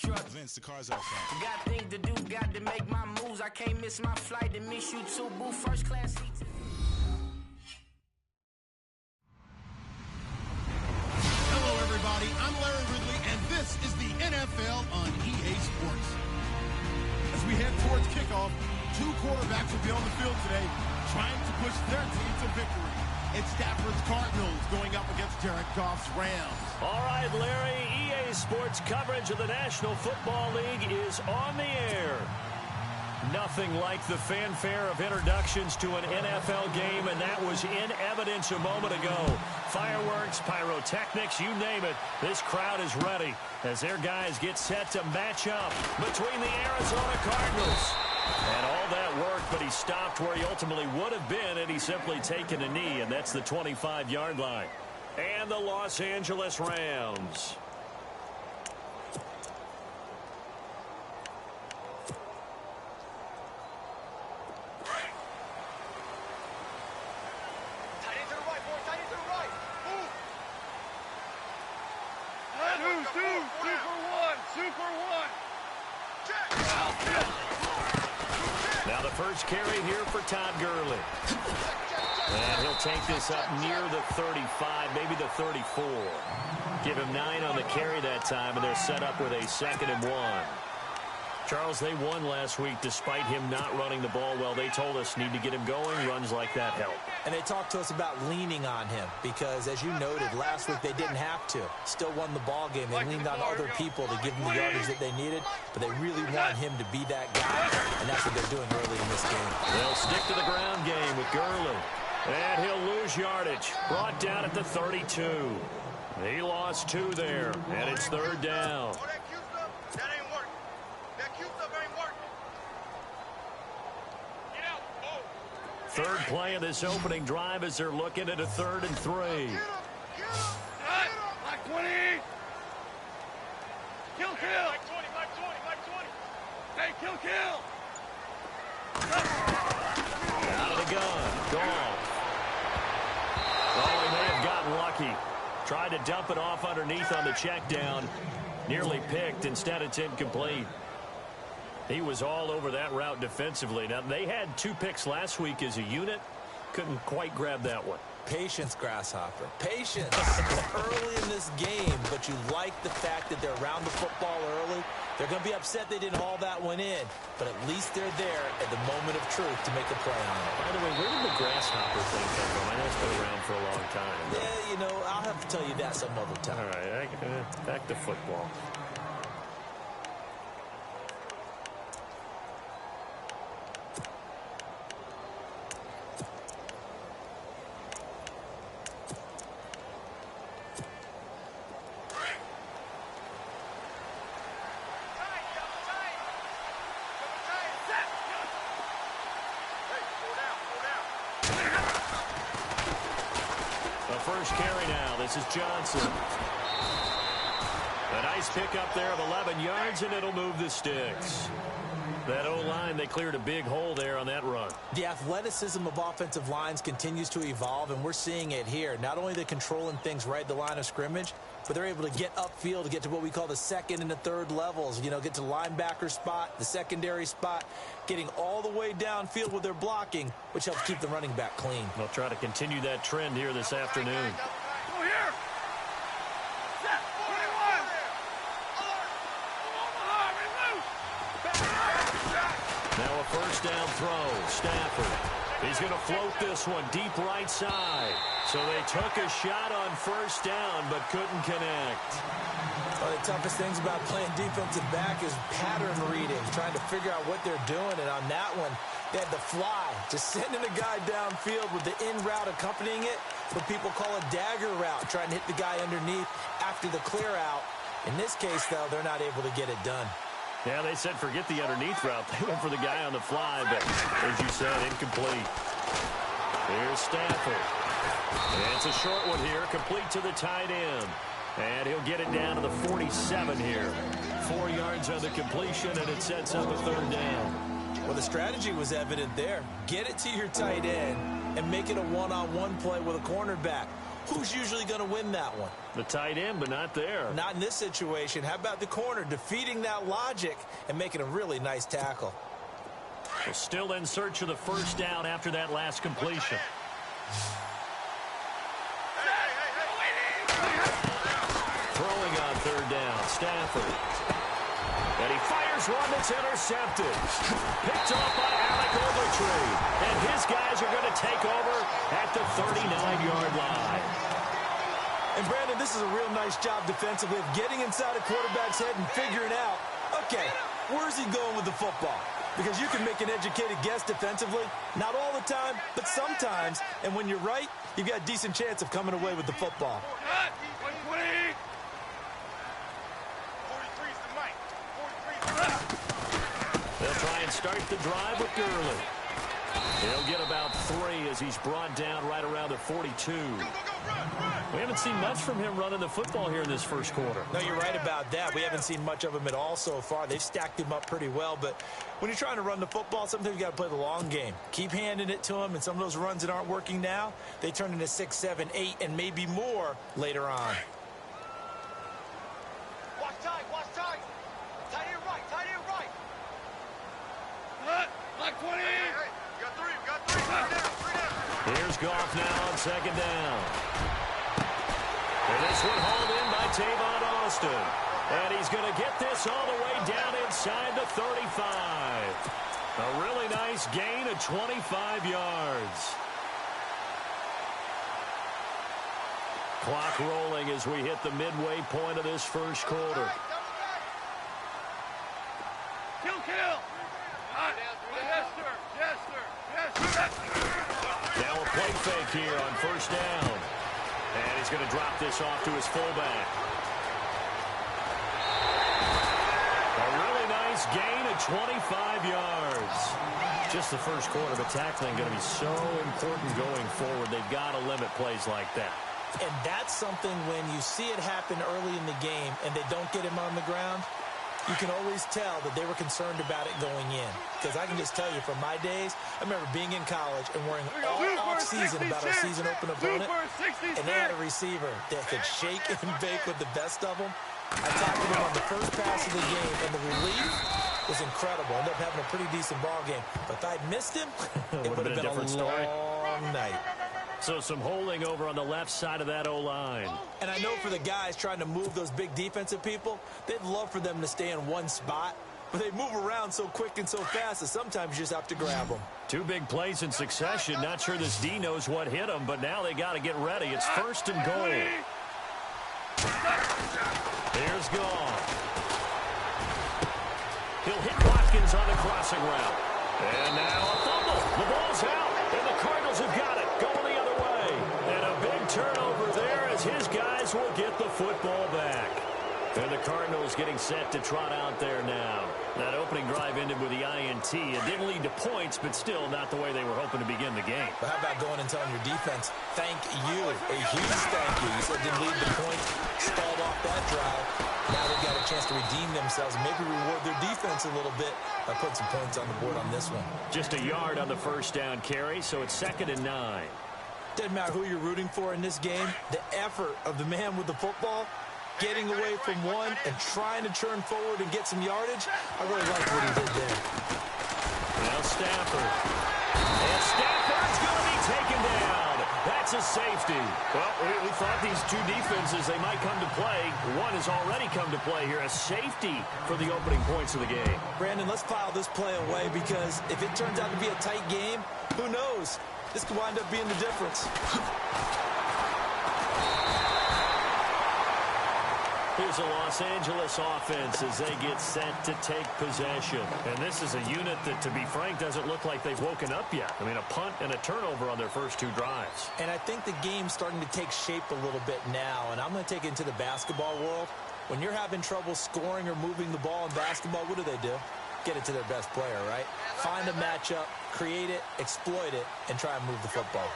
truck. Vince, the car's out front. Got things to do, got to make my moves. I can't miss my flight to miss you too, boo. First class seats. Hello, everybody. I'm Larry Ridley, and this is the NFL on EA Sports. As we head towards kickoff, two quarterbacks will be on the field today trying to push their team to victory. It's Stafford's Cardinals going up against Jared Goff's Rams. All right, Larry, EA Sports coverage of the National Football League is on the air. Nothing like the fanfare of introductions to an NFL game, and that was in evidence a moment ago. Fireworks, pyrotechnics, you name it. This crowd is ready as their guys get set to match up between the Arizona Cardinals. And all that worked, but he stopped where he ultimately would have been had he simply taken a knee, and that's the 25-yard line. And the Los Angeles Rams. Now the first carry here for Todd Gurley. And he'll take this up near the 35, maybe the 34. Give him 9 on the carry that time, and they're set up with a 2nd and 1. Charles, they won last week despite him not running the ball well. They told us need to get him going. Runs like that help. And they talked to us about leaning on him because, as you noted, last week they didn't have to. Still won the ball game. They leaned on other people to give them the yardage that they needed, but they really want him to be that guy, and that's what they're doing early in this game. They'll stick to the ground game with Gurley. And he'll lose yardage. Brought down at the 32. He lost 2 there, and it's 3rd down. Third play of this opening drive as they're looking at a 3rd and 3. Like 20. Kill. Like 20. Hey, kill. Out of the gun. Goff. Oh, he may have gotten lucky. Tried to dump it off underneath on the check down. Nearly picked. Instead, it's incomplete. He was all over that route defensively. Now, they had 2 picks last week as a unit. Couldn't quite grab that one. Patience, Grasshopper. Patience. Early in this game, but you like the fact that they're around the football early. They're going to be upset they didn't haul that one in, but at least they're there at the moment of truth to make a play on it. By the way, where did the Grasshopper thing come from? I know it's been around for a long time. Yeah, you know, I'll have to tell you that some other time. All right, back to football. First carry now. This is Johnson. A nice pickup there of 11 yards, and it'll move the sticks. That O-line, they cleared a big hole there on that run. The athleticism of offensive lines continues to evolve, and we're seeing it here. Not only are they controlling things right at the line of scrimmage, but they're able to get upfield to get to what we call the 2nd and the 3rd levels. You know, get to the linebacker spot, the secondary spot, getting all the way downfield with their blocking, which helps keep the running back clean. They'll try to continue that trend here this afternoon. Go here. Set. 21. Now a first down throw. Stafford. He's going to float this one deep right side. So they took a shot on first down, but couldn't connect. One of the toughest things about playing defensive back is pattern reading, trying to figure out what they're doing. And on that one, they had the fly, just sending a guy downfield with the in route accompanying it, what people call a dagger route, trying to hit the guy underneath after the clear out. In this case, though, they're not able to get it done. Yeah, they said forget the underneath route. They went for the guy on the fly, but as you said, incomplete. Here's Stafford. And it's a short one here, complete to the tight end. And he'll get it down to the 47 here. 4 yards on the completion, and it sets up a 3rd down. Well, the strategy was evident there. Get it to your tight end and make it a one-on-one play with a cornerback. who's usually going to win that one? The tight end, but not there. Not in this situation. How about the corner defeating that logic and making a really nice tackle? Well, still in search of the first down after that last completion. Throwing on third down, Stafford. And he fires one that's intercepted. Picked off by Alec Ogletree. And his guys are going to take over at the 39-yard line. And, Brandon, this is a real nice job defensively of getting inside a quarterback's head and figuring out, okay, where's he going with the football? Because you can make an educated guess defensively. Not all the time, but sometimes. And when you're right, you've got a decent chance of coming away with the football. They'll try and start the drive with Gurley. He'll get about 3 as he's brought down right around the 42. We haven't seen much from him running the football here in this first quarter. No, you're right about that. We haven't seen much of him at all so far. They've stacked him up pretty well, but when you're trying to run the football, sometimes you got to play the long game. Keep handing it to him, and some of those runs that aren't working now, they turn into 6, 7, 8, and maybe more later on. Watch tight, watch tight. Tight end right, tight end right. Like 20. Hey, you got 3, you got 3. 3 down. Here's Goff now on second down. And this one hauled in by Tavon Austin. And he's going to get this all the way down inside the 35. A really nice gain of 25 yards. Clock rolling as we hit the midway point of this first quarter. Kill. Yes, sir. Yes, sir. Yes, sir. Now a play fake here on first down. And he's going to drop this off to his fullback. A really nice gain of 25 yards. Just the first quarter, but tackling going to be so important going forward. They've got to limit plays like that. And that's something when you see it happen early in the game and they don't get him on the ground, you can always tell that they were concerned about it going in. Because I can just tell you from my days, I remember being in college and worrying all off-season about our season-open opponent. And they had a receiver that could shake and bake with the best of them. I tackled him on the first pass of the game, and the relief was incredible. Ended up having a pretty decent ball game. But if I'd missed him, it would have been a different story. long night. So some holding over on the left side of that O-line. And I know for the guys trying to move those big defensive people, they'd love for them to stay in one spot. But they move around so quick and so fast that sometimes you just have to grab them. 2 big plays in succession. Not sure this D knows what hit him, but now they got to get ready. It's first and goal. Here's Goff. He'll hit Watkins on the crossing route. And now a fumble. The ball's out, and the Cardinals have got it. Going the other way. And a big turnover there as his guys will get the football back. And the Cardinals getting set to trot out there now. That opening drive ended with the INT. It didn't lead to points, but still not the way they were hoping to begin the game. But how about going and telling your defense, thank you, a huge thank you. You said didn't lead to points, stalled off that drive. Now they've got a chance to redeem themselves and maybe reward their defense a little bit by putting some points on the board on this one. Just a yard on the first down carry, so it's 2nd and 9. Doesn't matter who you're rooting for in this game, the effort of the man with the football, getting away from one and trying to turn forward and get some yardage, I really like what he did there. Now Stafford. And Stafford's going to be taken down. That's a safety. Well, we thought these 2 defenses, they might come to play. One has already come to play here, a safety for the opening points of the game. Brandon, let's file this play away because if it turns out to be a tight game, who knows? This could wind up being the difference. Here's a Los Angeles offense as they get set to take possession. And this is a unit that, to be frank, doesn't look like they've woken up yet. I mean, a punt and a turnover on their first 2 drives. And I think the game's starting to take shape a little bit now. And I'm going to take it into the basketball world. When you're having trouble scoring or moving the ball in basketball, what do? Get it to their best player, right? Find a matchup, create it, exploit it, and try and move the football.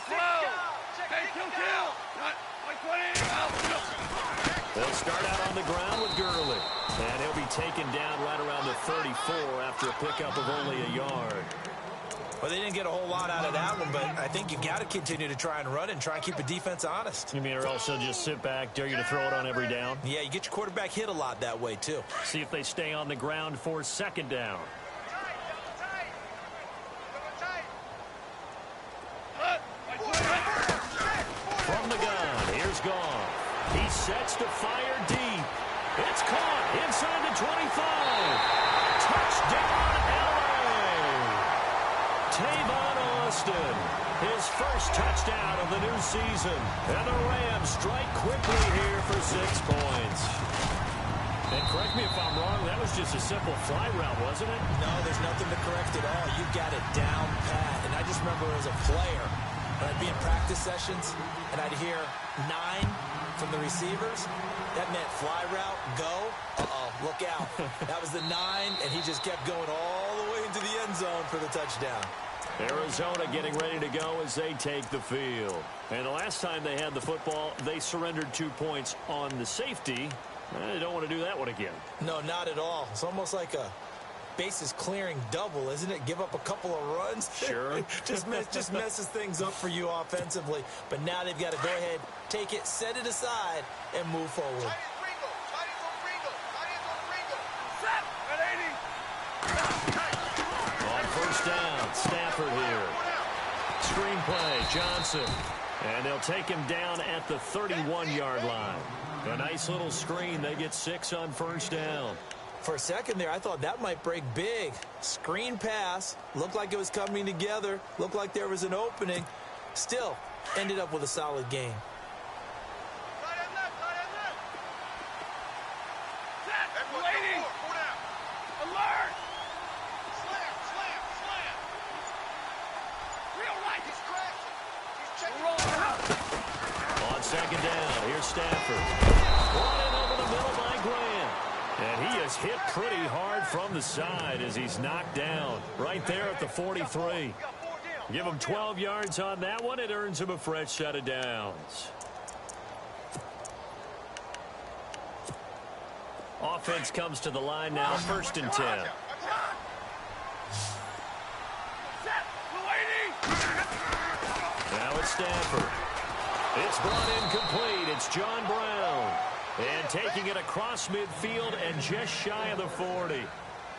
Slow. Hey, kill. Like 20. They'll start out on the ground with Gurley. And he'll be taken down right around the 34 after a pickup of only a yard. Well, they didn't get a whole lot out of that one, but I think you got to continue to try and run and try and keep the defense honest. You mean, or also just sit back, dare you to throw it on every down? Yeah, you get your quarterback hit a lot that way, too. See if they stay on the ground for second down. From the gun, here's Goff. He sets to fire deep. It's caught inside the 25. Touchdown, LA! Tavon Austin, his first touchdown of the new season. And the Rams strike quickly here for 6 points. And correct me if I'm wrong, that was just a simple fly route, wasn't it? No, there's nothing to correct at all. You got it down pat. And I just remember as a player, when I'd be in practice sessions, and I'd hear 9 from the receivers, that meant fly route, go, look out. That was the 9, and he just kept going all the way into the end zone for the touchdown. Arizona getting ready to go as they take the field. And the last time they had the football, they surrendered 2 points on the safety. They don't want to do that one again. No, not at all. It's almost like a bases clearing double, isn't it? Give up a couple of runs. Sure. just messes things up for you offensively. But now they've got to go ahead, take it, set it aside, and move forward. On first down, Stafford here. Screenplay, Johnson. And they'll take him down at the 31-yard line. A nice little screen. They get 6 on first down. For a second there, I thought that might break big. Screen pass. Looked like it was coming together. Looked like there was an opening. Still, ended up with a solid game. On second down, here's Stafford. Brought in over the middle by Grant. And he is hit pretty hard from the side as he's knocked down right there at the 43. Give him 12 yards on that one. It earns him a fresh set of downs. Offense comes to the line now, first and 10. Now it's Stafford. It's brought in complete. It's John Brown. And taking it across midfield and just shy of the 40.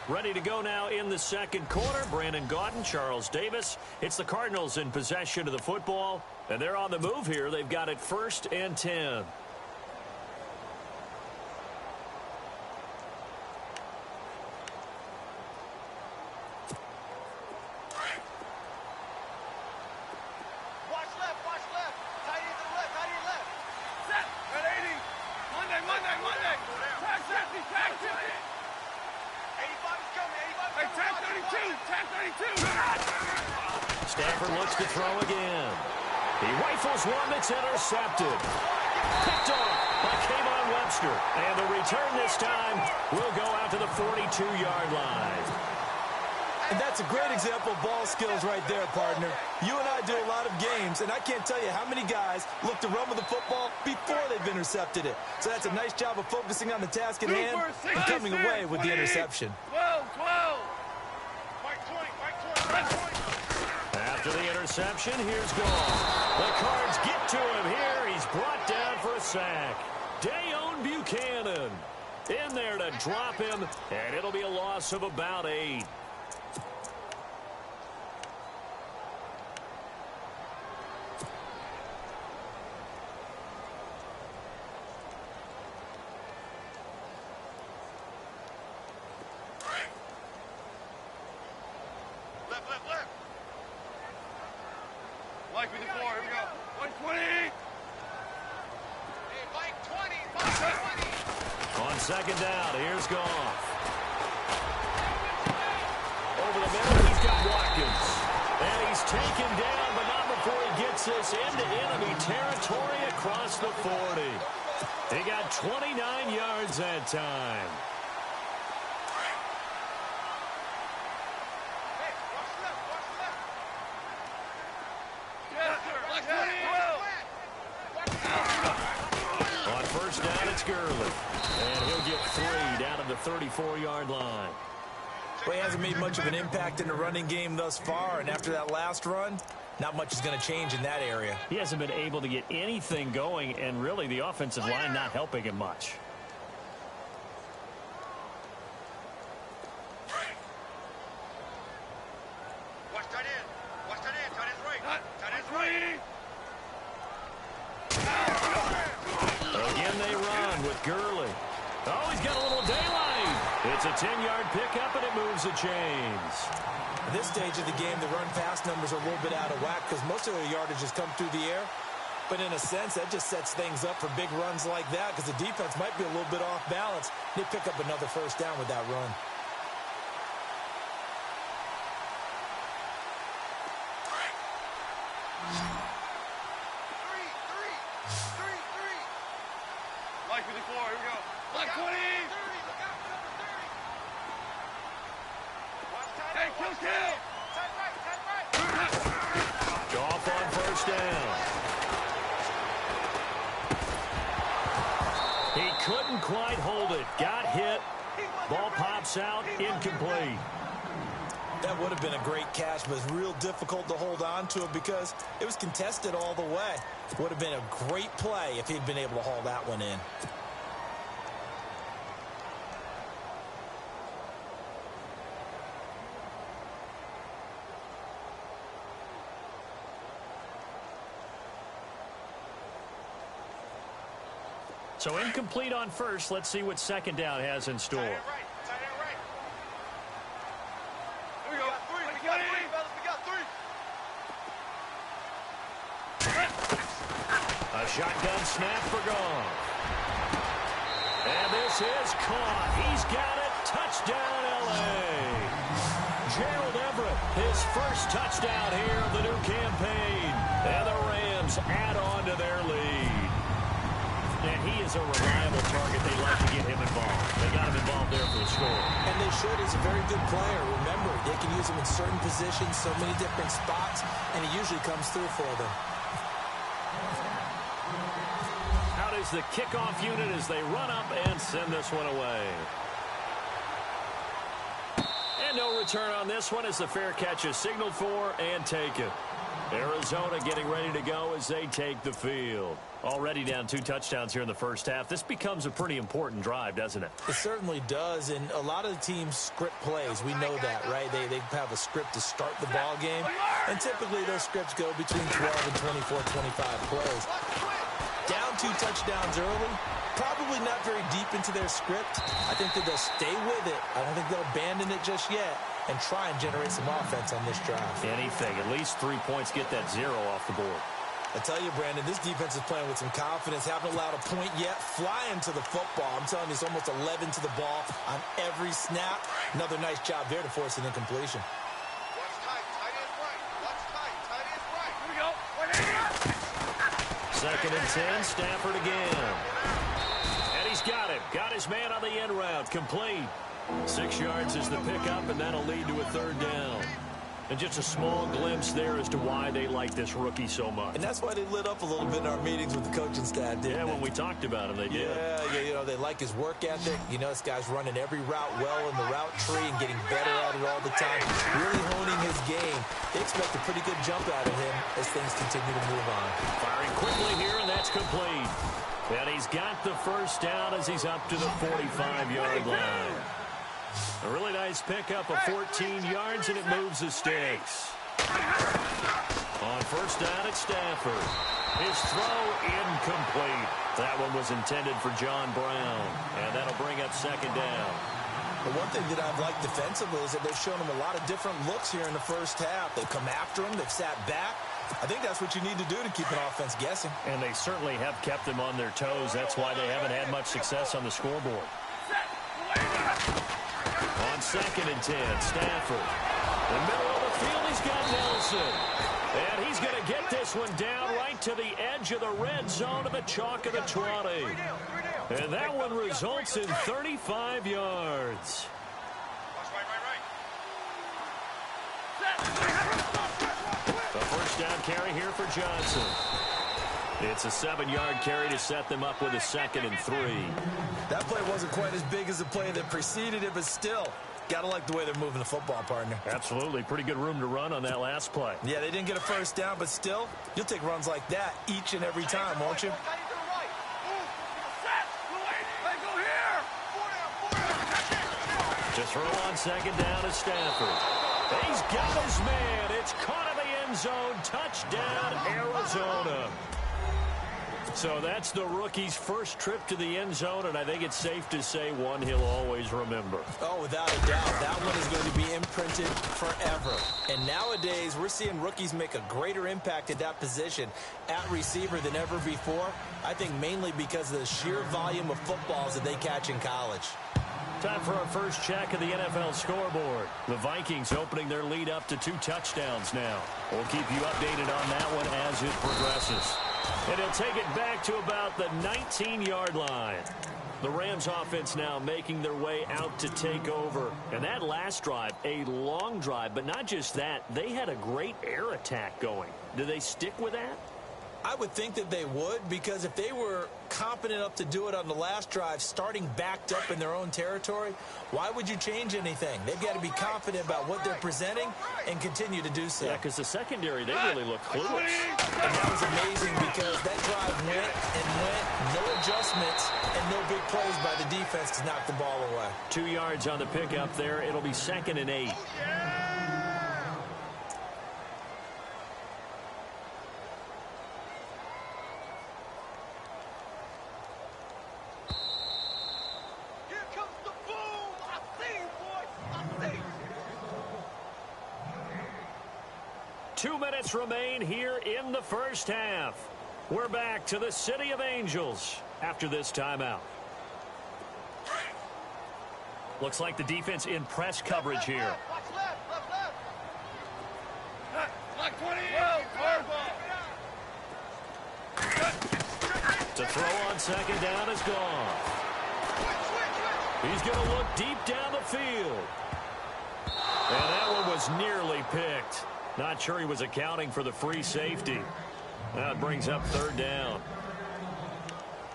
Ready to go now in the second quarter. Brandon Gaudin, Charles Davis. It's the Cardinals in possession of the football. And they're on the move here. They've got it first and 10. Stafford looks to throw again. He rifles one that's intercepted. Picked off by Kayvon Webster. And the return this time will go out to the 42-yard line. And that's a great example of ball skills right there, partner. You and I do a lot of games, and I can't tell you how many guys look to run with the football before they've intercepted it. So that's a nice job of focusing on the task at hand and coming away with the interception. 12. After the interception, here's Goff. The Cards get to him here. He's brought down for a sack. Dayon Buchanan in there to drop him, and it'll be a loss of about 8. Left. Mike with the floor. Here we go. 120. Hey, Mike 20. On second down, here's Goff. Over the middle, he's got Watkins. And he's taken down, but not before he gets this into enemy territory across the 40. He got 29 yards that time. first down, it's Gurley. And he'll get 3 down at the 34-yard line. Well, he hasn't made much of an impact in the running game thus far, and after that last run, not much is going to change in that area. He hasn't been able to get anything going, and really the offensive line not helping him much. Watch tight end. Watch tight end. Tight end's right. Tight end's right. Again they run with Gurley. Oh, he's got a little daylight. It's a 10-yard pickup, and it moves the chains. At this stage of the game, the run-pass numbers are a little bit out of whack because most of their yardage has come through the air. But in a sense, that just sets things up for big runs like that because the defense might be a little bit off balance. They pick up another first down with that run. Three. Like 54, here we go. Like 20. 30, look out, number 30. Watch tight end. Hey, kill. Tight right. Goff on first down. He couldn't quite hold it. Got hit. Ball pops out. Incomplete. That would have been a great catch, but it's real difficult to hold on to it because it was contested all the way. Would have been a great play if he'd been able to haul that one in. So incomplete on first. Let's see what second down has in store. Tight end right. Here we go. We got three, fellas. We got 3. A shotgun snap for Goff. And this is caught. He's got it. Touchdown, L.A. Gerald Everett, his first touchdown here of the new campaign. And the Rams add on to their lead. And he is a reliable target. They like to get him involved. They got him involved there for the score. And they should. He's a very good player. Remember, they can use him in certain positions, so many different spots, and he usually comes through for them. Out is the kickoff unit as they run up and send this one away. And no return on this one as the fair catch is signaled for and taken. Arizona getting ready to go as they take the field. Already down 2 touchdowns here in the first half. This becomes a pretty important drive, doesn't it? It certainly does, and a lot of the teams script plays. We know that, right? They have a script to start the ball game, and typically those scripts go between 12 and 24, 25 plays. Down 2 touchdowns early, probably not very deep into their script. I think that they'll stay with it. I don't think they'll abandon it just yet and try and generate some offense on this drive. Anything. At least 3 points, get that 0 off the board. I tell you, Brandon, this defense is playing with some confidence. Haven't allowed a point yet. Flying to the football. I'm telling you, it's almost 11 to the ball on every snap. Another nice job there to force an incompletion. Watch tight. Tight end's right. Watch tight. Tight end's right. Here we go. Second and 10, Stafford again. And he's got it. Got his man on the end route. Complete. 6 yards is the pickup, and that'll lead to a third down. And just a small glimpse there as to why they like this rookie so much. And that's why they lit up a little bit in our meetings with the coaching staff, didn't they? When we talked about him, they did. Yeah, you know, they like his work ethic. You know, this guy's running every route well in the route tree and getting better at it all the time. Really honing his game. They expect a pretty good jump out of him as things continue to move on. Firing quickly here, and that's complete. And he's got the first down as he's up to the 45-yard line. A really nice pickup of 14 yards, and it moves the sticks. On first down, it's Stafford. His throw incomplete. That one was intended for John Brown, and that'll bring up second down. The one thing that I've liked defensively is that they've shown him a lot of different looks here in the first half. They've come after him. They've sat back. I think that's what you need to do to keep an offense guessing. And they certainly have kept them on their toes. That's why they haven't had much success on the scoreboard. On second and 10, Stafford. In the middle of the field, he's got Nelson. And he's going to get this one down right to the edge of the red zone of the chalk of the 20. And that one results in 35 yards. A first down carry here for Johnson. It's a 7-yard carry to set them up with a 2nd and 3. That play wasn't quite as big as the play that preceded it, but still, got to like the way they're moving the football, partner. Absolutely. Pretty good room to run on that last play. Yeah, they didn't get a first down, but still, you'll take runs like that each and every time, won't you? To throw on 2nd down to Stafford. He's got his man. It's caught in the end zone. Touchdown, Arizona. So that's the rookie's first trip to the end zone, and I think it's safe to say one he'll always remember. Oh, without a doubt. That one is going to be imprinted forever. And nowadays, we're seeing rookies make a greater impact at that position at receiver than ever before. I think mainly because of the sheer volume of footballs that they catch in college. Time for our first check of the NFL scoreboard. The Vikings opening their lead up to 2 touchdowns now. We'll keep you updated on that one as it progresses. And he'll take it back to about the 19-yard line. The Rams offense now making their way out to take over. And that last drive, a long drive, but not just that. They had a great air attack going. Do they stick with that? I would think that they would, because if they were competent enough to do it on the last drive, starting backed up in their own territory, why would you change anything? They've got to be confident about what they're presenting and continue to do so. Yeah, because the secondary, they really look clueless. And that was amazing because that drive went and went, no adjustments, and no big plays by the defense to knock the ball away. 2 yards on the pickup there. It'll be 2nd and 8. Remain here in the first half. We're back to the City of Angels after this timeout. Looks like the defense in press coverage here. To throw on 2nd down is gone. He's going to look deep down the field. And that one was nearly picked. Not sure he was accounting for the free safety. That brings up 3rd down.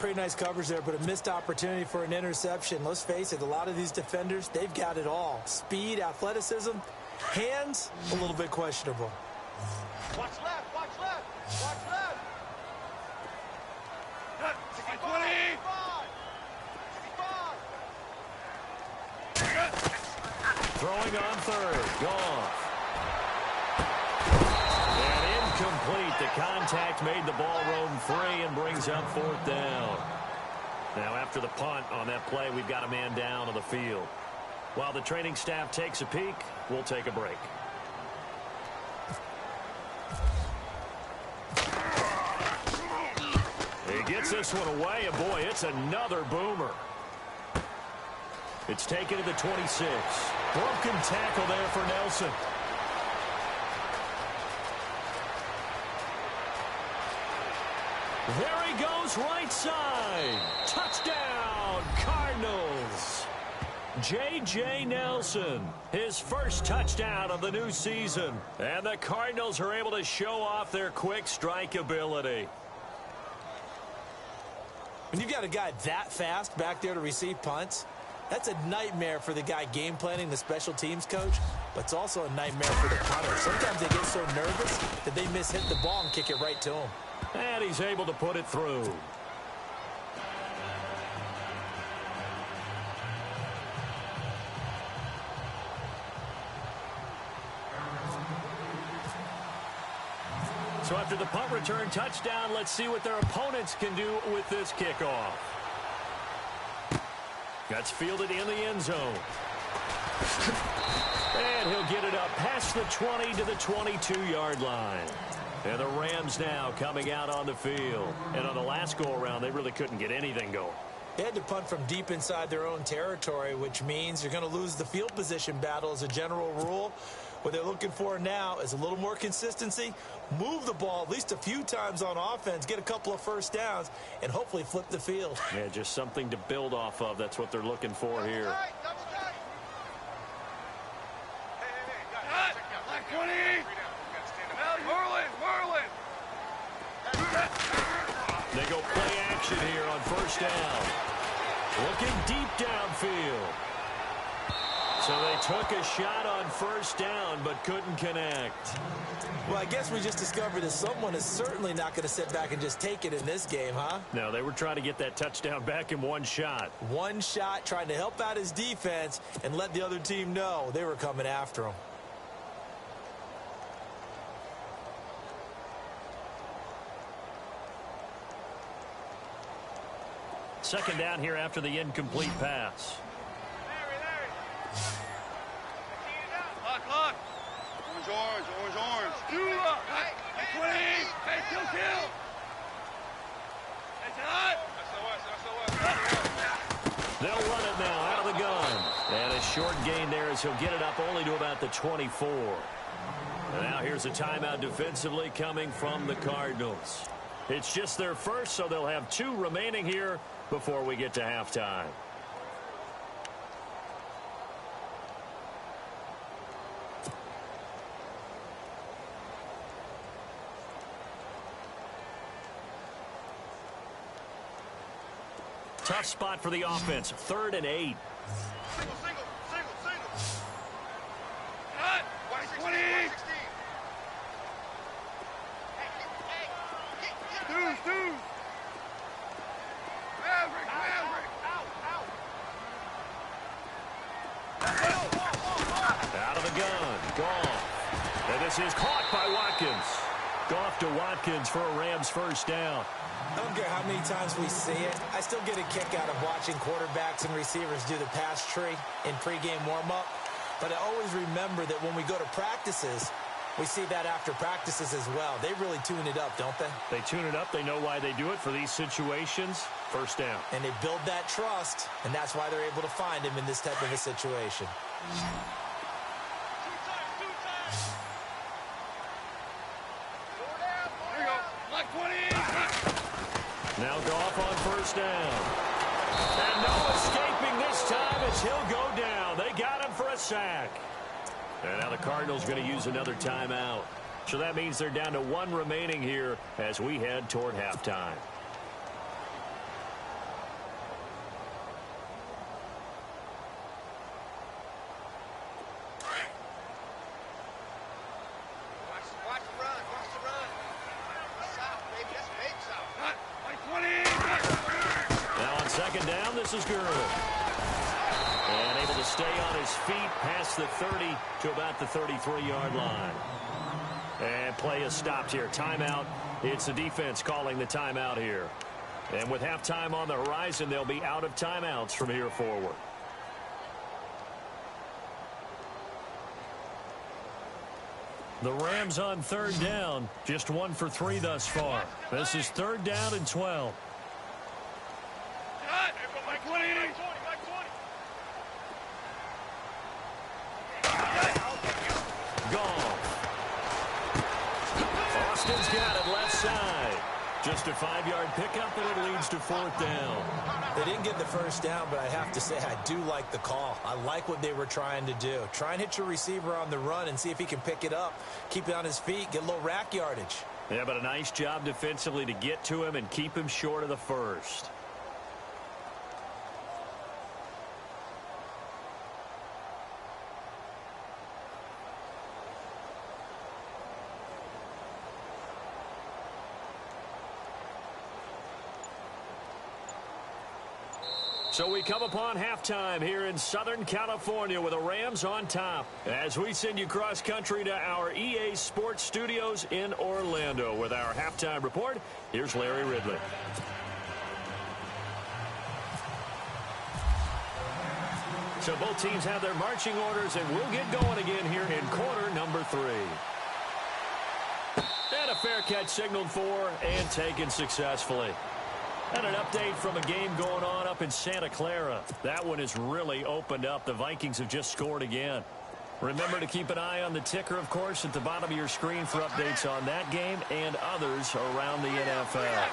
Pretty nice coverage there, but a missed opportunity for an interception. Let's face it, a lot of these defenders, they've got it all. Speed, athleticism, hands, a little bit questionable. Watch left, watch left, watch left. 20. 65. Throwing on 3rd. Gone. Incomplete. The contact made the ball roam free and brings up 4th down. Now after the punt on that play, we've got a man down on the field. While the training staff takes a peek, we'll take a break. He gets this one away, and boy, it's another boomer. It's taken to the 26. Broken tackle there for Nelson. There he goes, right side. Touchdown, Cardinals. J.J. Nelson, his first touchdown of the new season. And the Cardinals are able to show off their quick strike ability. When you've got a guy that fast back there to receive punts, that's a nightmare for the guy game planning, the special teams coach, but it's also a nightmare for the punter. Sometimes they get so nervous that they miss-hit the ball and kick it right to him. And he's able to put it through. So after the punt return touchdown, let's see what their opponents can do with this kickoff. That's fielded in the end zone. And he'll get it up past the 20 to the 22-yard line. And the Rams now coming out on the field. And on the last go-around, they really couldn't get anything going. They had to punt from deep inside their own territory, which means you're going to lose the field position battle as a general rule. What they're looking for now is a little more consistency, move the ball at least a few times on offense, get a couple of first downs, and hopefully flip the field. Yeah, just something to build off of. That's what they're looking for here. They go play action here on first down. Looking deep downfield. So they took a shot on first down but couldn't connect. Well, I guess we just discovered that someone is certainly not going to sit back and just take it in this game, huh? No, they were trying to get that touchdown back in one shot. One shot, trying to help out his defense and let the other team know they were coming after him. Second down here after the incomplete pass. Lock. Orange. Do up. Hey, 20. Hey, kill. Hey, Todd. They'll run it now out of the gun. And a short gain there as he'll get it up only to about the 24. And now here's a timeout defensively coming from the Cardinals. It's just their first, so they'll have 2 remaining here before we get to halftime. Tough spot for the offense. 3rd and 8. Single. Cut. 20. Dude. Maverick. Out of the gun. Goff. And this is caught by Watkins. Goff to Watkins for a Rams first down. I don't care how many times we see it. I still get a kick out of watching quarterbacks and receivers do the pass tree in pregame warm-up. But I always remember that when we go to practices, we see that after practices as well. They really tune it up, don't they? They tune it up. They know why they do it for these situations. First down. And they build that trust, and that's why they're able to find him in this type of a situation. Here you go. Like 20. Now Goff on first down. And no escaping this time as he'll go down. They got him for a sack. And now the Cardinals going to use another timeout. So that means they're down to 1 remaining here as we head toward halftime. Watch the run. South, baby. That's big South. Like 20. Now on second down, this is Gurley. And able to stay on his feet past the 30 to about the 33-yard line. And play is stopped here. Timeout. It's the defense calling the timeout here. And with halftime on the horizon, they'll be out of timeouts from here forward. The Rams on third down. Just 1 for 3 thus far. This is 3rd down and 12. Cut. Like 20. Gone. Austin's got it left side. Just a 5-yard pickup, and it leads to 4th down. They didn't get the first down, but I have to say I do like the call. I like what they were trying to do. Try and hit your receiver on the run and see if he can pick it up. Keep it on his feet, get a little rack yardage. Yeah, but a nice job defensively to get to him and keep him short of the first. So we come upon halftime here in Southern California with the Rams on top as we send you cross country to our EA Sports Studios in Orlando with our halftime report. Here's Larry Ridley. So both teams have their marching orders, and we'll get going again here in quarter number 3. And a fair catch signaled for and taken successfully. And an update from a game going on up in Santa Clara. That one has really opened up. The Vikings have just scored again. Remember to keep an eye on the ticker, of course, at the bottom of your screen for updates on that game and others around the NFL.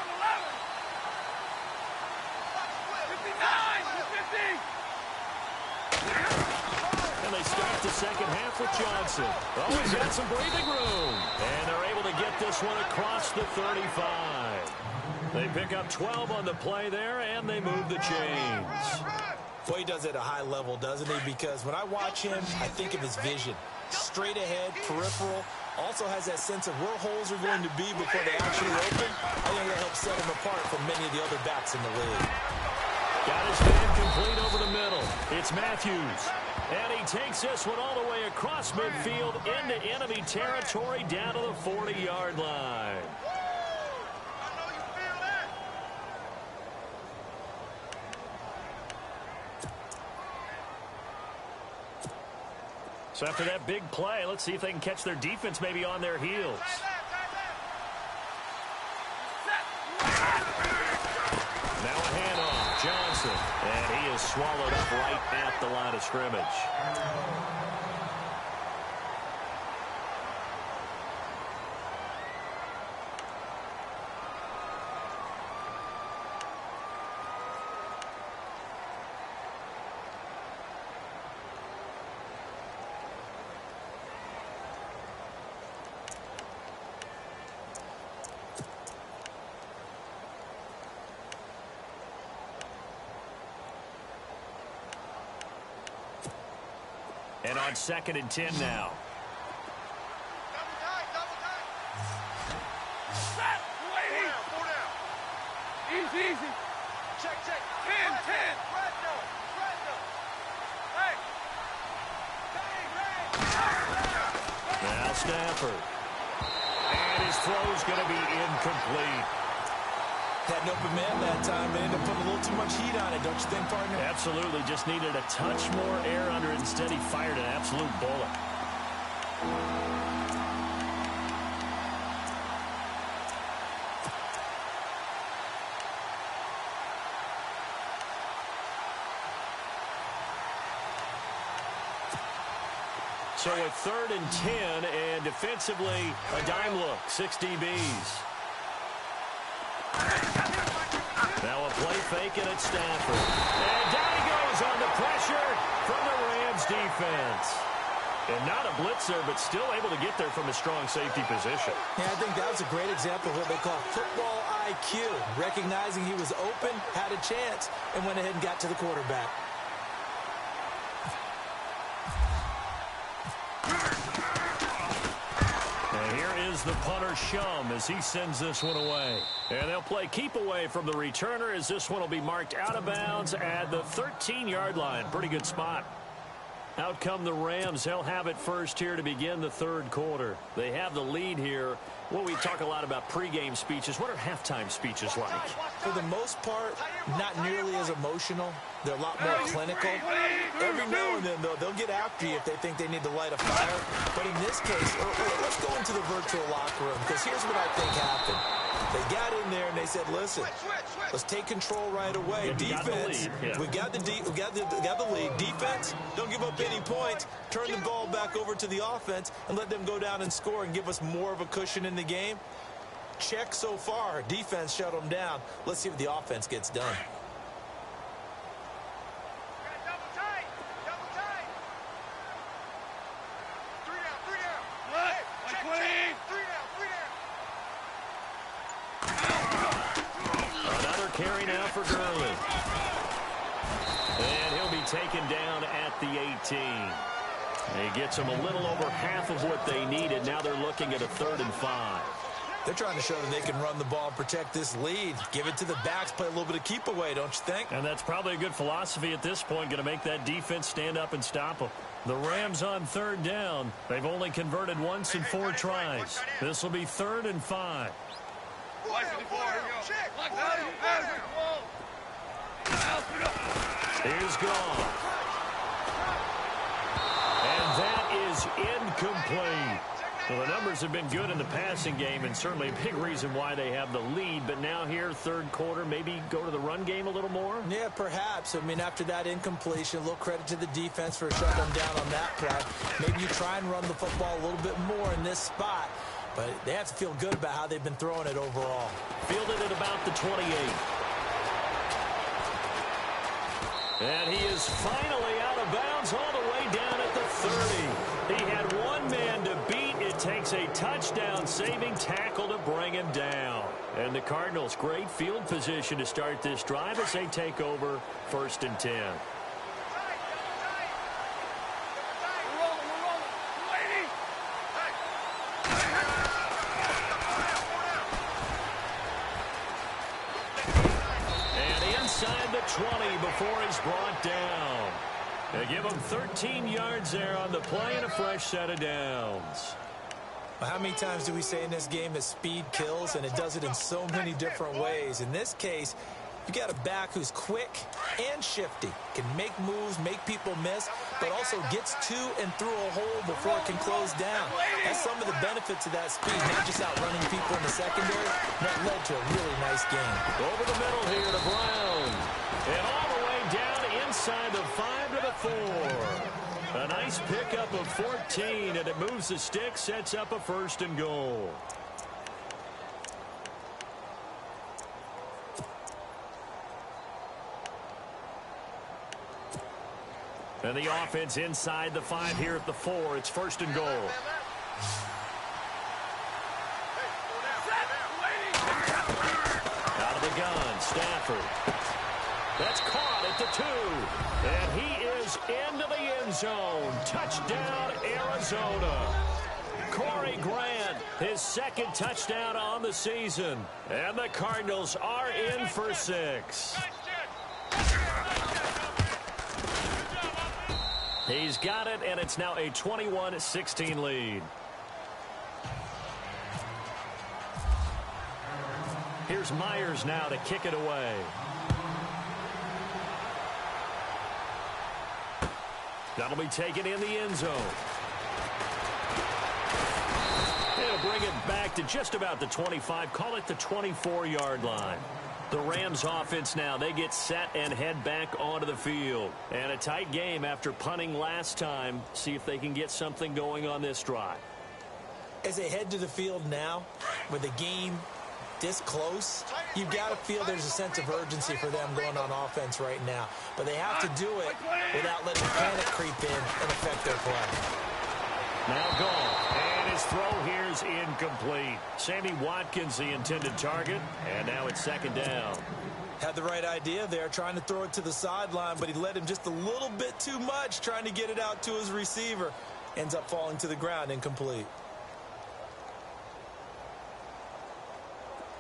And they start the second half with Johnson. Oh, he's got some breathing room. And they're able to get this one across the 35. They pick up 12 on the play there, and they move the chains. Boy, he does it at a high level, doesn't he? Because when I watch him, I think of his vision. Straight ahead, peripheral. Also has that sense of where holes are going to be before they actually open. I think that helps set him apart from many of the other backs in the league. Got his man complete over the middle. It's Matthews. And he takes this one all the way across midfield into enemy territory down to the 40-yard line. So after that big play, let's see if they can catch their defense maybe on their heels. Now a handoff, Johnson. And he is swallowed up right at the line of scrimmage. And on 2nd and 10 now. Four down. Easy. Check. 10. Now Stafford. And his throw is going to be incomplete. Had an open man that time, but ended up putting a little too much heat on it, don't you think, partner? Absolutely. Just needed a touch more air under it. Instead, he fired an absolute bullet. So at 3rd and 10, and defensively, a dime look, 6 DBs. Now a play fake and it's Stafford. And down he goes on the pressure from the Rams defense. And not a blitzer, but still able to get there from a strong safety position. Yeah, I think that was a great example of what they call football IQ. Recognizing he was open, had a chance, and went ahead and got to the quarterback. The punter Shum as he sends this one away. And they'll play keep away from the returner as this one will be marked out of bounds at the 13-yard line. Pretty good spot. Out come the Rams. They'll have it first here to begin the 3rd quarter. They have the lead here. Well, we talk a lot about pregame speeches. What are halftime speeches like? For the most part, not nearly as emotional. They're a lot more clinical. Every now and then, though, they'll get after you if they think they need to light a fire. But in this case, let's go into the virtual locker room, because here's what I think happened. They got in there and they said, listen, let's take control right away. Defense, we got the lead. Defense, don't give up any points. Turn the ball back over to the offense and let them go down and score and give us more of a cushion in the game. Check so far. Defense shut them down. Let's see what the offense gets done. Another carry now for Gurley. And he'll be taken down at the 18. He gets them a little over half of what they needed. Now they're looking at a 3rd and 5. They're trying to show that they can run the ball and protect this lead. Give it to the backs, play a little bit of keep away, don't you think? And that's probably a good philosophy at this point, going to make that defense stand up and stop them. The Rams on 3rd down. They've only converted once in 4 tries. This will be 3rd and 5. Here's gone. And that is incomplete. Well, the numbers have been good in the passing game, and certainly a big reason why they have the lead. But now here, 3rd quarter, maybe go to the run game a little more? Yeah, perhaps. I mean, after that incompletion, a little credit to the defense for shutting them down on that play. Maybe you try and run the football a little bit more in this spot. But they have to feel good about how they've been throwing it overall. Fielded at about the 28. And he is finally out of bounds all the way down at the 30. He had one man to beat. It takes a touchdown-saving tackle to bring him down. And the Cardinals, great field position to start this drive as they take over 1st and 10. And inside the 20 before he's brought down. They give him 13 yards there on the play and a fresh set of downs. How many times do we say in this game that speed kills, and it does it in so many different ways? In this case, you got a back who's quick and shifty, can make moves, make people miss, but also gets to and through a hole before it can close down. That's some of the benefits of that speed, not just outrunning people in the secondary. That led to a really nice game. Over the middle here to Brown. And all the way down inside the 5 to the 4. A nice pickup of 14, and it moves the stick, sets up a 1st and goal. And the offense inside the 5 here at the 4. It's 1st and goal. Out of the gun, Stafford. That's caught at the 2. And he is into the end zone. Touchdown, Arizona. Corey Grant, his 2nd touchdown on the season. And the Cardinals are in for 6. He's got it, and it's now a 21-16 lead. Here's Myers now to kick it away. That'll be taken in the end zone. It'll bring it back to just about the 25. Call it the 24-yard line. The Rams offense now, they get set and head back onto the field. And a tight game after punting last time. See if they can get something going on this drive. As they head to the field now, with the game this close, you've got to feel there's a sense of urgency for them going on offense right now. But they have to do it without letting panic creep in and affect their play. Now gone. And his throw here is incomplete. Sammy Watkins, the intended target. And now it's 2nd down. Had the right idea there, trying to throw it to the sideline, but he led him just a little bit too much, trying to get it out to his receiver. Ends up falling to the ground, incomplete.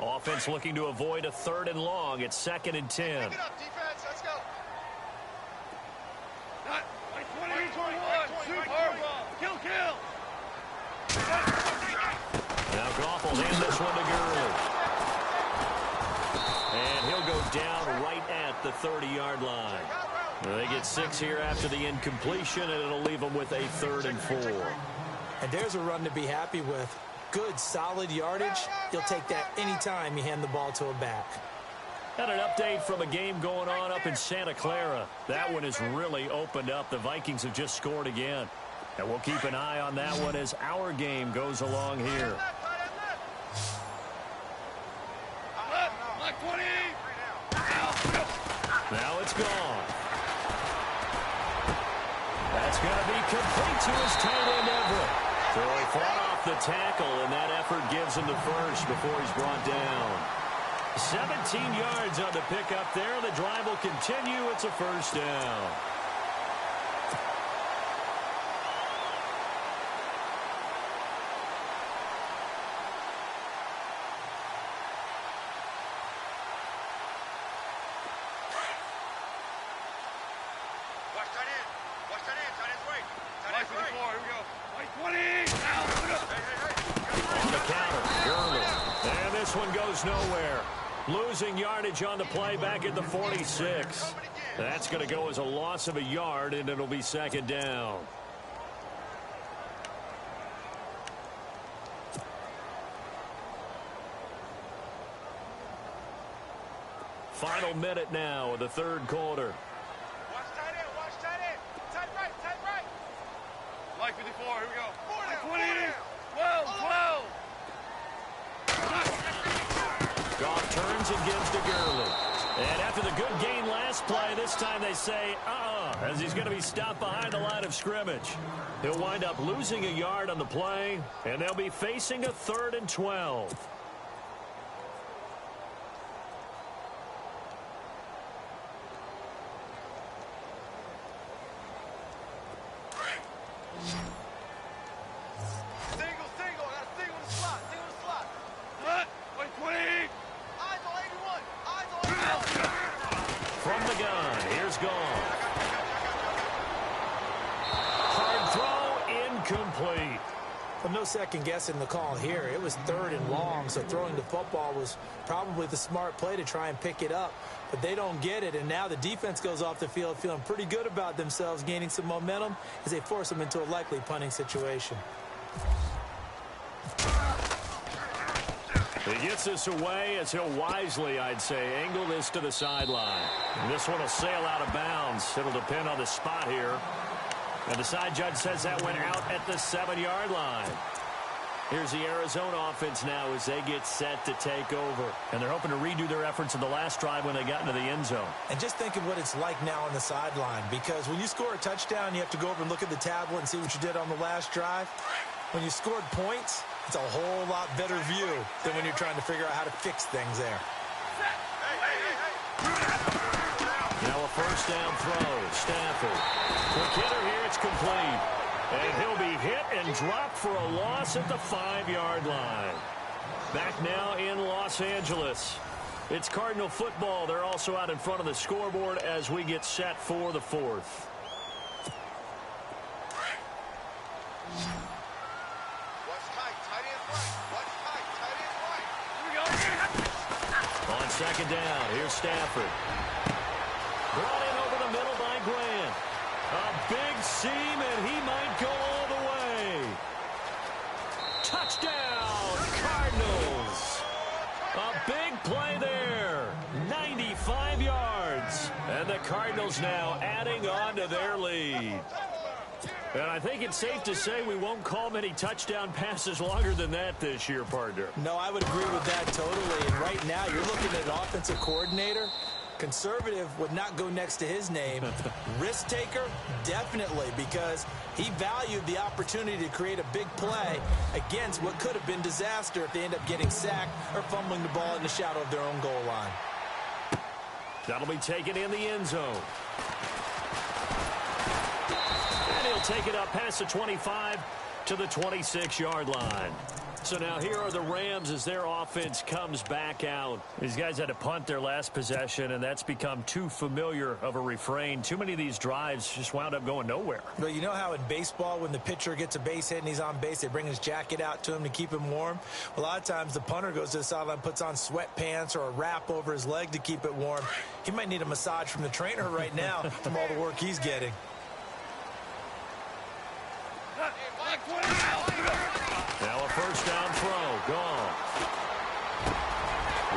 Offense looking to avoid a 3rd and long. It's 2nd and 10. Pick it up, defense. Let's go. Not like 20-21. Super. Kill. Now Goff will hand this one to Gurley. And he'll go down right at the 30-yard line. They get 6 here after the incompletion, and it'll leave them with a 3rd and 4. And there's a run to be happy with. Good, solid yardage. You'll take that anytime you hand the ball to a back. And an update from a game going on up in Santa Clara. That one has really opened up. The Vikings have just scored again. And we'll keep an eye on that one as our game goes along here. Now it's gone. That's going to be complete to his tight end, Everett. So he fought off the tackle, and that effort gives him the 1st before he's brought down. 17 yards on the pickup there. The drive will continue. It's a 1st down. Nowhere. Losing yardage on the play back at the 46. That's going to go as a loss of a yard, and it'll be 2nd down. Final minute now of the 3rd quarter. Watch tight end. Tight right. Like 54, here we go. 20, 12. Goff turns and gives to Gurley. And after the good gain last play, this time they say, as he's going to be stopped behind the line of scrimmage. He'll wind up losing a yard on the play, and they'll be facing a 3rd and 12. second-guessing the call here. It was 3rd and long, so throwing the football was probably the smart play to try and pick it up. But they don't get it, and now the defense goes off the field feeling pretty good about themselves, gaining some momentum as they force them into a likely punting situation. He gets this away as he'll wisely, I'd say, angle this to the sideline. And this one will sail out of bounds. It'll depend on the spot here. And the side judge says that went out at the 7-yard line. Here's the Arizona offense now as they get set to take over. And they're hoping to redo their efforts in the last drive when they got into the end zone. And just think of what it's like now on the sideline, because when you score a touchdown, you have to go over and look at the tablet and see what you did on the last drive. When you scored points, it's a whole lot better view than when you're trying to figure out how to fix things there. Now a first down throw. Stafford. Quick hitter here. It's complete. And he'll be hit and dropped for a loss at the 5-yard line. Back now in Los Angeles. It's Cardinal football. They're also out in front of the scoreboard as we get set for the 4th. On second down, here's Stafford. Brought in over the middle by Grant. A big seam, and he might go all the way. Touchdown, Cardinals. A big play there. 95 yards. And the Cardinals now adding on to their lead. And I think it's safe to say we won't call many touchdown passes longer than that this year, partner. No, I would agree with that totally. And right now, you're looking at an offensive coordinator. Conservative would not go next to his name. Risk taker, definitely, because he valued the opportunity to create a big play against what could have been disaster if they end up getting sacked or fumbling the ball in the shadow of their own goal line. That'll be taken in the end zone. And he'll take it up past the 25 to the 26-yard line. So now here are the Rams as their offense comes back out. These guys had to punt their last possession, and that's become too familiar of a refrain. Too many of these drives just wound up going nowhere. But you know how in baseball, when the pitcher gets a base hit and he's on base, they bring his jacket out to him to keep him warm? A lot of times the punter goes to the sideline, puts on sweatpants or a wrap over his leg to keep it warm. He might need a massage from the trainer right now from all the work he's getting. Now a first down throw. Gone.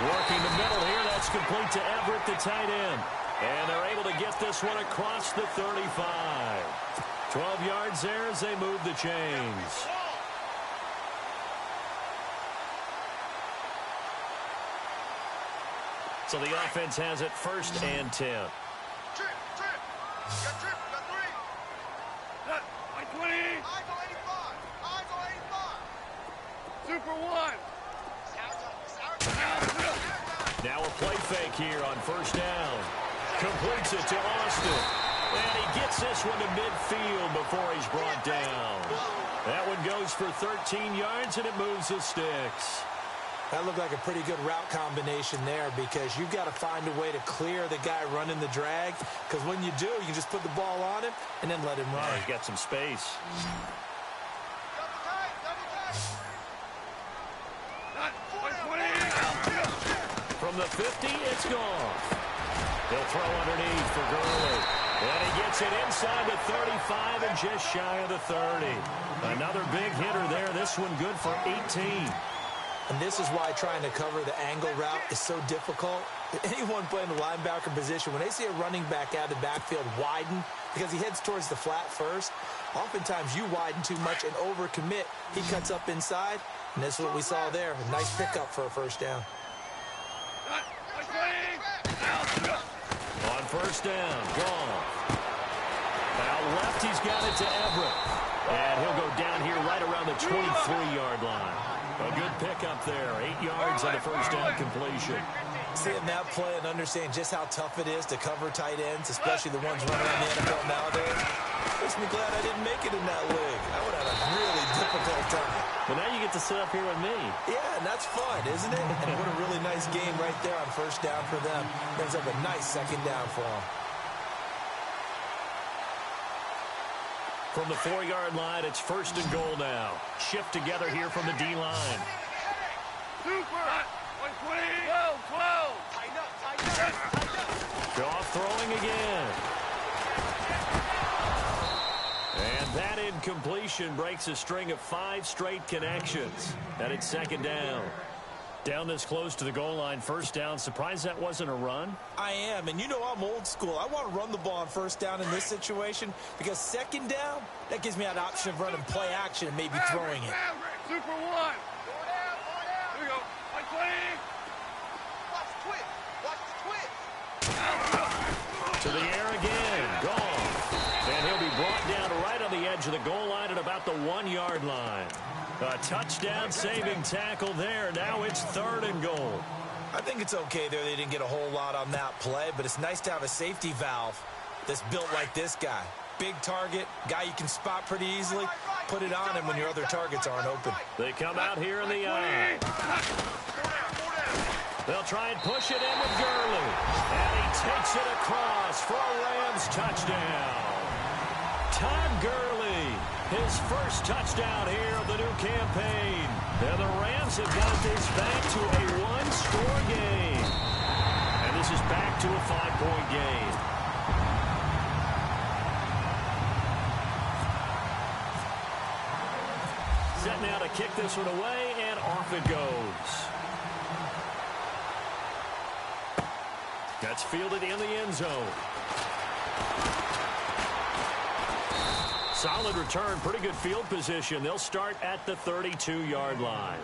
Working the middle here. That's complete to Everett, the tight end. And they're able to get this one across the 35. 12 yards there as they move the chains. So the offense has it 1st and 10. Trip. You got trip. You got 3. Nut. Like 20. Eyes on 85. Eyes on 85. Super 1. Now a play fake here on first down. Completes it to Austin. And he gets this one to midfield before he's brought down. That one goes for 13 yards, and it moves the sticks. That looked like a pretty good route combination there, because you've got to find a way to clear the guy running the drag, because when you do, you can just put the ball on him and then let him run. Yeah, he's got some space. From the 50, it's gone. He'll throw underneath for Gurley. And he gets it inside the 35 and just shy of the 30. Another big hitter there. This one good for 18. And this is why trying to cover the angle route is so difficult. Anyone playing the linebacker position, when they see a running back out of the backfield widen, because he heads towards the flat first, oftentimes you widen too much and overcommit. He cuts up inside, and that's what we saw there. A nice pickup for a first down. On first down, gone. Out left, he's got it to Everett. And he'll go down here right around the 23-yard line. A good pickup there. 8 yards on the first down completion. Seeing that play and understanding just how tough it is to cover tight ends, especially the ones running around the NFL nowadays, makes me glad I didn't make it in that league. I would have a really difficult time. But now you get to sit up here with me. Yeah, and that's fun, isn't it? And what a really nice game right there on first down for them. Brings up a nice second down for them. From the 4-yard line, it's 1st and goal now. Shift together here from the D-line. Super! 120! 12! Tighten up! Goff throwing again. And that incompletion breaks a string of 5 straight connections. And it's 2nd down. Down this close to the goal line, 1st down. Surprised that wasn't a run? I am, and you know I'm old school. I want to run the ball on 1st down in this situation because 2nd down, that gives me that option of running play action and maybe throwing it. Super 1! Here we go. 120! Watch the twist! To the air again. Gone. And he'll be brought down right on the edge of the goal line at about the 1-yard line. A touchdown-saving tackle there. Now it's 3rd and goal. I think it's okay there. They didn't get a whole lot on that play, but it's nice to have a safety valve that's built like this guy. Big target, guy you can spot pretty easily. Put it on him when your other targets aren't open. They come out here in the eye. They'll try and push it in with Gurley. And he takes it across for a Rams touchdown. Todd Gurley, his first touchdown here of the new campaign. And the Rams have got this back to a 1-score game. And this is back to a 5-point game. Set now to kick this one away, and off it goes. That's fielded in the end zone. Solid return, pretty good field position. They'll start at the 32-yard line.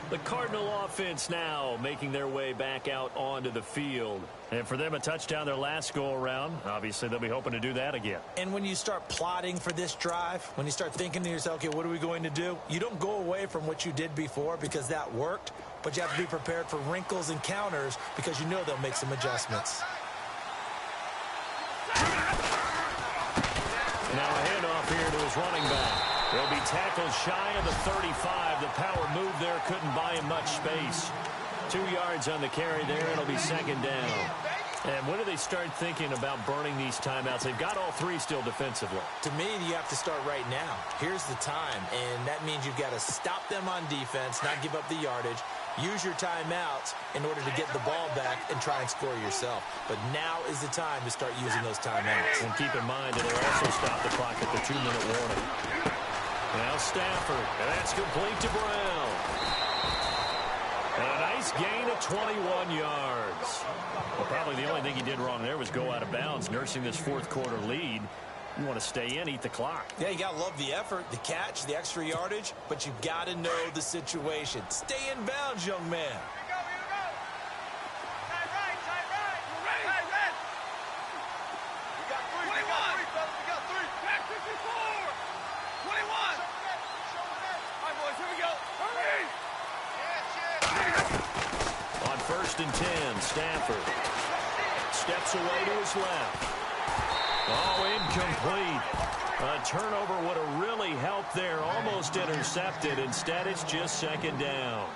The Cardinal offense now making their way back out onto the field. And for them, a touchdown their last go-around. Obviously, they'll be hoping to do that again. And when you start plotting for this drive, when you start thinking to yourself, okay, what are we going to do? You don't go away from what you did before because that worked, but you have to be prepared for wrinkles and counters because you know they'll make some adjustments. Now a handoff here to his running back. He'll be tackled shy of the 35. The power move there couldn't buy him much space. 2 yards on the carry there. It'll be 2nd down. And when do they start thinking about burning these timeouts? They've got all 3 still defensively. To me, you have to start right now. Here's the time, and that means you've got to stop them on defense, not give up the yardage, use your timeouts in order to get the ball back and try and score yourself. But now is the time to start using those timeouts. And keep in mind, it'll also stop the clock at the 2-minute warning. Now Stafford, and that's complete to Brown. And a nice gain of 21 yards. Well, probably the only thing he did wrong there was go out of bounds, nursing this 4th quarter lead. You want to stay in, eat the clock. Yeah, you got to love the effort, the catch, the extra yardage, but you got to know the situation. Stay in bounds, young man. Here we go. Tight right. Tight red. We got 3. 21. We got 3. Back 54. 21. Show red. All right, boys, here we go. Hurry. On 1st and 10, Stafford steps away to his left. Oh, incomplete. A turnover would have really helped there. Almost intercepted. Instead, it's just 2nd down.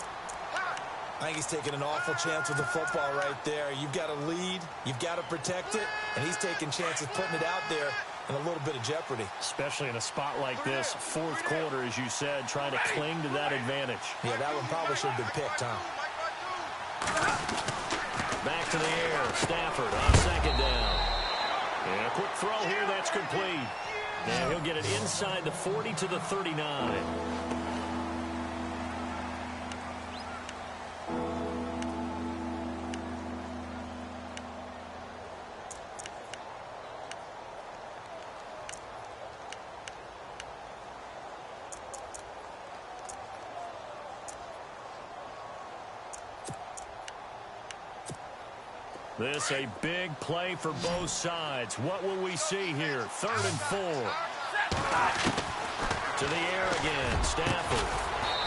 I think he's taking an awful chance with the football right there. You've got to lead. You've got to protect it. And he's taking chances putting it out there in a little bit of jeopardy. Especially in a spot like this, 4th quarter, as you said, trying to cling to that advantage. Yeah, that one probably should have been picked, huh? Back to the air. Stafford on 2nd down. And a quick throw here, that's complete. And he'll get it inside the 40 to the 39. This a big play for both sides. What will we see here? 3rd and 4. To the air again. Stafford.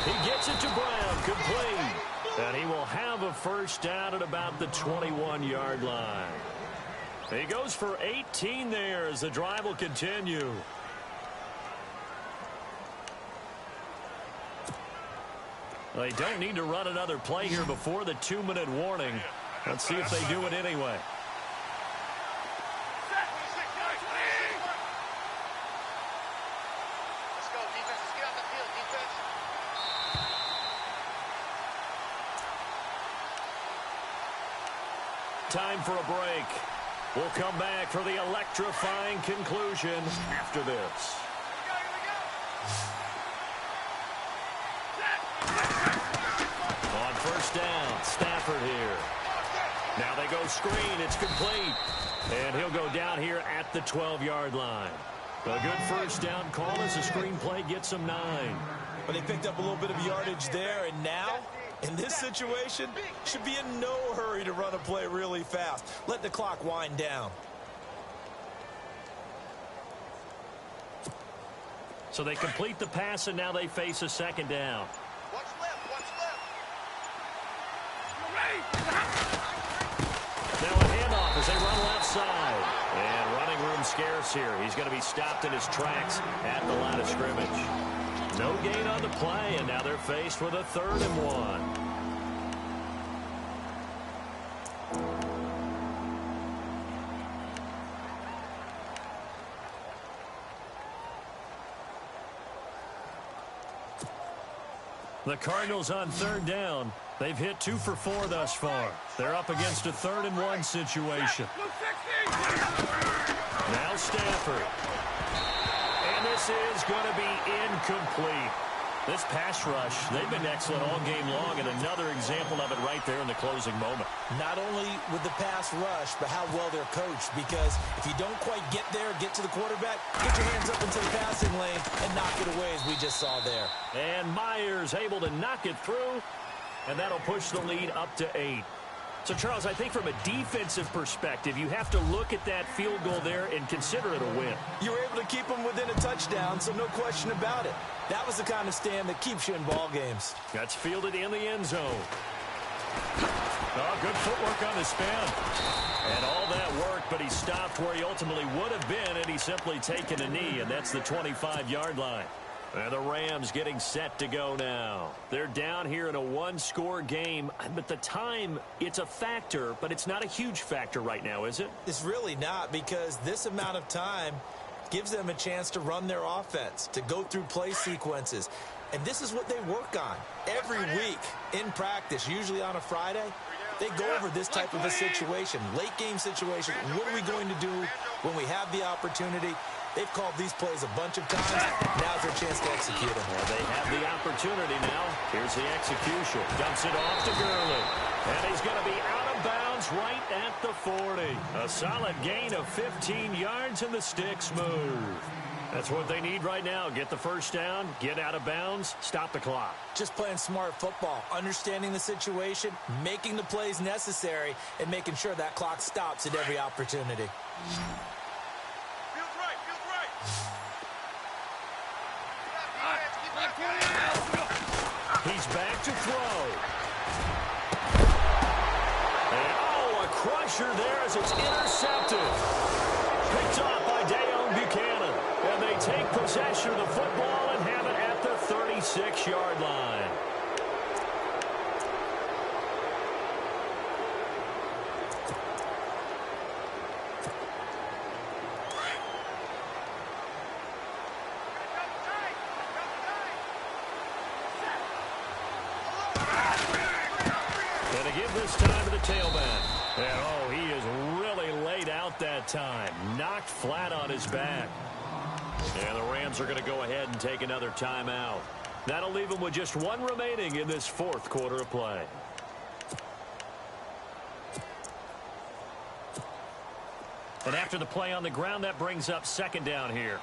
He gets it to Brown. Complete. And he will have a 1st down at about the 21-yard line. He goes for 18 there as the drive will continue. They don't need to run another play here before the 2-minute warning. Let's see if they do it anyway. Time for a break. We'll come back for the electrifying conclusion after this. On first down, Stafford here. Now they go screen. It's complete. And he'll go down here at the 12-yard line. A good first down call as the screen play gets him 9. But they picked up a little bit of yardage there, and now, in this situation, should be in no hurry to run a play really fast. Let the clock wind down. So they complete the pass, and now they face a second down. Watch left, watch left. Now a handoff as they run left side. And running room scarce here. He's going to be stopped in his tracks at the line of scrimmage. No gain on the play, and now they're faced with a 3rd and 1. The Cardinals on 3rd down. They've hit 2 for 4 thus far. They're up against a 3rd and 1 situation. Now Stafford. And this is going to be incomplete. This pass rush, they've been excellent all game long, and another example of it right there in the closing moment. Not only with the pass rush, but how well they're coached, because if you don't quite get there, get to the quarterback, get your hands up into the passing lane and knock it away as we just saw there. And Myers able to knock it through, and that'll push the lead up to 8. So, Charles, I think from a defensive perspective, you have to look at that field goal there and consider it a win. You were able to keep them within a touchdown, so no question about it. That was the kind of stand that keeps you in ball games. That's fielded in the end zone. Oh, good footwork on the spin. And all that work, but he stopped where he ultimately would have been, and he's simply taken a knee, and that's the 25-yard line. And the Rams getting set to go now. They're down here in a 1-score game, but the time, it's a factor, but it's not a huge factor right now, is it? It's really not, because this amount of time gives them a chance to run their offense, to go through play sequences. And this is what they work on every week in practice, usually on a Friday. They go over this type of a situation, late game situation. What are we going to do when we have the opportunity? They've called these plays a bunch of times. Now's their chance to execute them. Well, they have the opportunity now. Here's the execution. Dumps it off to Gurley. And he's going to be out of bounds right at the 40. A solid gain of 15 yards, and the sticks move. That's what they need right now. Get the first down, get out of bounds, stop the clock. Just playing smart football, understanding the situation, making the plays necessary, and making sure that clock stops at every opportunity. He's back to throw. And, oh, a crusher there as it's intercepted. Picked off by Deone Bucannon. And they take possession of the football and have it at the 36-yard line. This time to the tailback. And, oh, he is really laid out that time. Knocked flat on his back. And the Rams are going to go ahead and take another timeout. That'll leave them with just 1 remaining in this 4th quarter of play. And after the play on the ground, that brings up 2nd down here.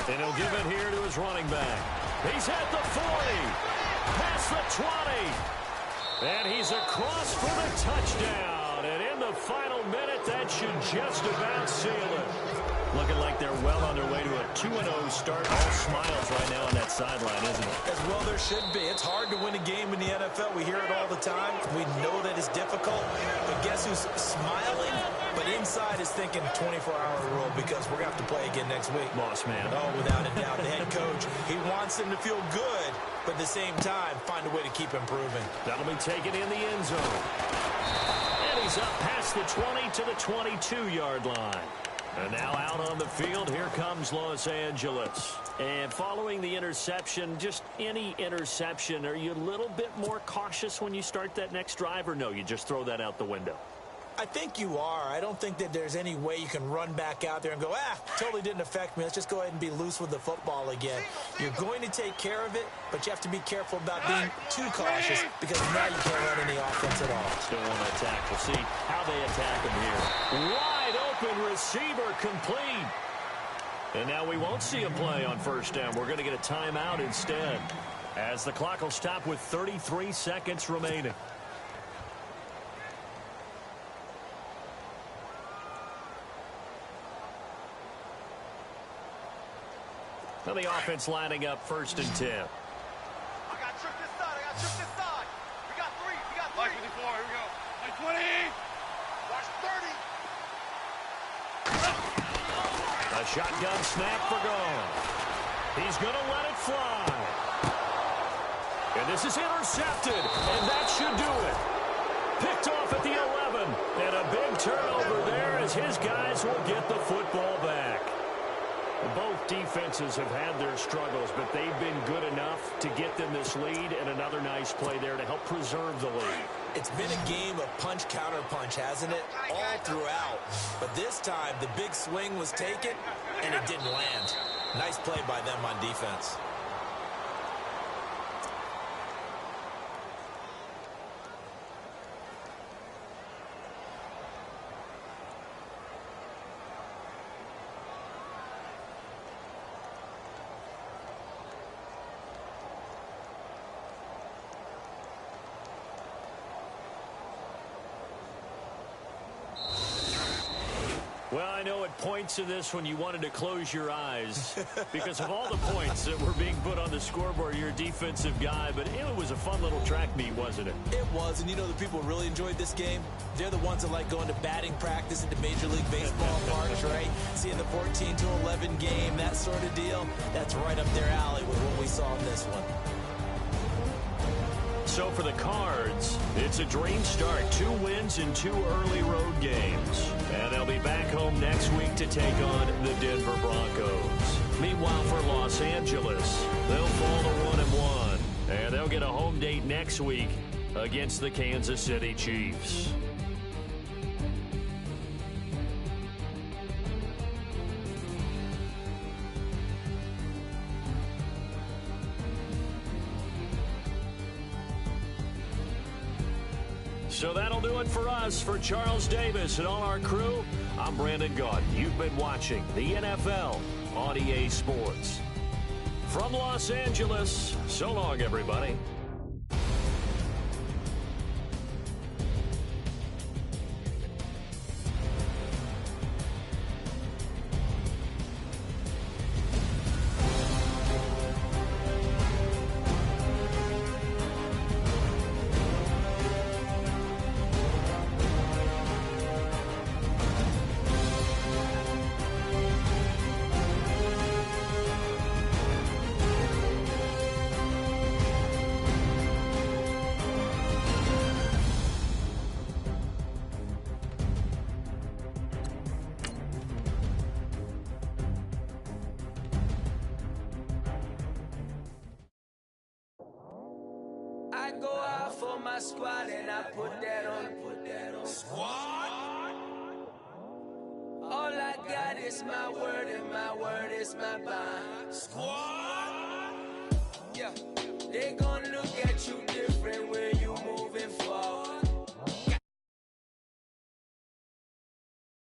And he'll give it here to his running back. He's at the 40. Past the 20. And he's across for the touchdown. And in the final minute, that should just about seal it. Looking like they're well on their way to a 2-0 start. All smiles right now on that sideline, isn't it? As well there should be. It's hard to win a game in the NFL. We hear it all the time. We know that it's difficult. But guess who's smiling? But inside is thinking 24-hour rule, because we're going to have to play again next week. Boss man. Oh, without a doubt. The head coach, he wants them to feel good, but at the same time, find a way to keep improving. That'll be taken in the end zone. And he's up past the 20 to the 22-yard line. And now out on the field, here comes Los Angeles. And following the interception, just any interception, are you a little bit more cautious when you start that next drive, or no, you just throw that out the window? I think you are. I don't think that there's any way you can run back out there and go, totally didn't affect me. Let's just go ahead and be loose with the football again. You're going to take care of it, but you have to be careful about being too cautious because now you can't run any offense at all. Still want to attack. We'll see how they attack him here. Wide open receiver complete. And now we won't see a play on first down. We're going to get a timeout instead, as the clock will stop with 33 seconds remaining. Well, the offense lining up 1st and 10. I got tripped this side. I got tripped this side. We got three. We got three. 54. Here we go. Like 20. Watch 30. A shotgun snap for Gone. He's going to let it fly. And this is intercepted. And that should do it. Picked off at the 11. And a big turnover there as his guys will get the football back. Both defenses have had their struggles, but they've been good enough to get them this lead, and another nice play there to help preserve the lead. It's been a game of punch-counter-punch, hasn't it? All throughout. But this time, the big swing was taken, and it didn't land. Nice play by them on defense. Well, I know at points in this when you wanted to close your eyes because of all the points that were being put on the scoreboard. You're a defensive guy, but it was a fun little track meet, wasn't it? It was, and you know the people who really enjoyed this game? They're the ones that like going to batting practice at the Major League Baseball parks, right? Seeing the 14-11 game, that sort of deal. That's right up their alley with what we saw in this one. So for the Cards, it's a dream start. 2 wins in 2 early road games. And they'll be back home next week to take on the Denver Broncos. Meanwhile, for Los Angeles, they'll fall to 1-1. And they'll get a home date next week against the Kansas City Chiefs. So that'll do it for us. For Charles Davis and all our crew, I'm Brandon Gaudin. You've been watching the NFL on EA Sports. From Los Angeles, so long, everybody. I go out for my squad and I put that on. Squad? All I got is my word and my word is my bond. Squad?